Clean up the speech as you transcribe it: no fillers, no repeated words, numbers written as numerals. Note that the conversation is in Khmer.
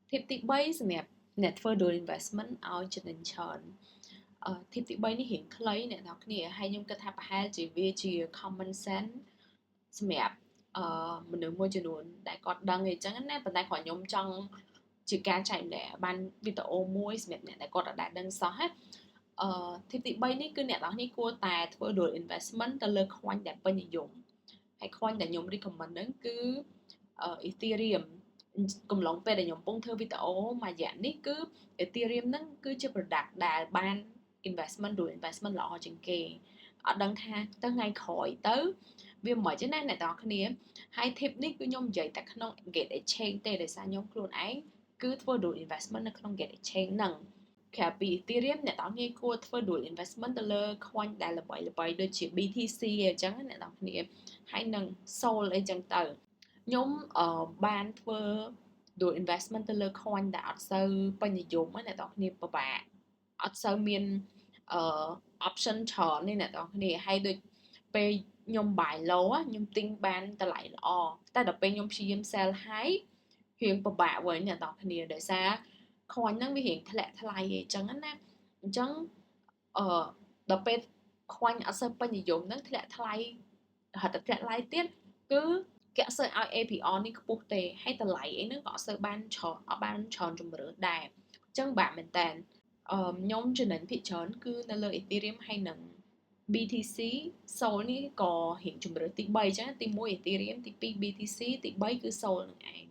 Tipទី3សម្រាប់អ្នកធ្វើ dual investment ឲ្យចំណេញច្រើនtip ទី3នេះរៀងខ្លីអ្នកនរគ្នាហើយខ្ញុំគិតថាប្រហែលជាវាជា common sense សម្រាប់មនុស្សមួយចំនួនដែលគាត់ដឹងអីចឹងណាប៉ុន្តែគ្រាន់ខ្ញុំចង់ជាការចែកម្លែកបានវីដេអូមួយសម្រាប់អ្នកដែលគាត់អត់ដែលដឹងសោះណាtip ទី3នេះគឺអ្នកនរគ្នាគួរតែធ្វើ dual investment ទៅលើ coin ដែលពេញនិយមហើយ coin ដែលខ្ញុំ recommend ហ្នឹងគឺEthereum កំឡុងពេលដែលខ្ញុំកំពុងធ្វើវីដេអូមួយរយៈនេះគឺ Ethereum ហ្នឹងគឺជា product ដែលបាន investment dual investment ល្អជាងគេអត់ដឹងថាទៅថ្ងៃក្រោយទៅវាមិនទេណាអ្នកនរគ្នាហើយ tip នេះគឺខ្ញុំនិយាយតែក្នុង Gate Exchange ទេដោយសារខ្ញុំខ្លួនឯងគឺធ្វើ dual investment នៅក្នុង Gate Exchange ហ្នឹងក្រៅពី Ethereum អ្នកនរគ្នាគួរធ្វើ dual investment ទៅលើ coin ដែលល្បីៗដូចជា BTC អញ្ចឹងអ្នកនរគ្នាហើយនឹង Sol អីចឹងទៅខ្ញុំបានធ្វើ dual investment ទៅលើ coin ដែលអត់សូវពេញនិយមណាអ្នកនរគ្នាពិបាកអត់សូវមានoption ច្រើនទេអ្នកនរគ្នាហើយដូចពេលខ្ញុំ buy low ខ្ញុំទិញបានតម្លៃល្អតែដល់ពេលខ្ញុំព្យាយាម sell high រៀងពិបាកវិញអ្នកនរគ្នាដោយសារ coin ហ្នឹងវារៀងធ្លាក់ថ្លៃអីចឹងណាអញ្ចឹងដល់ពេល coin អត់សូវពេញនិយមហ្នឹងធ្លាក់ថ្លៃរហូតតែធ្លាក់ថ្លៃទៀតគឺគេអត់សូវឲ្យ APR នេះខ្ពស់ទេហើយតម្លៃអីហ្នឹងក៏អត់សូវបានច្រើនជម្រើសដែរអញ្ចឹងបាក់មែនតើខ្ញុំចំណេញភាគច្រើនគឺនៅលើ Ethereum ហើយនឹង BTC Sol នេះក៏រៀងជម្រើសទី3អញ្ចឹងទី1 Ethereum ទី2 BTC ទី3គឺ Sol នឹងឯង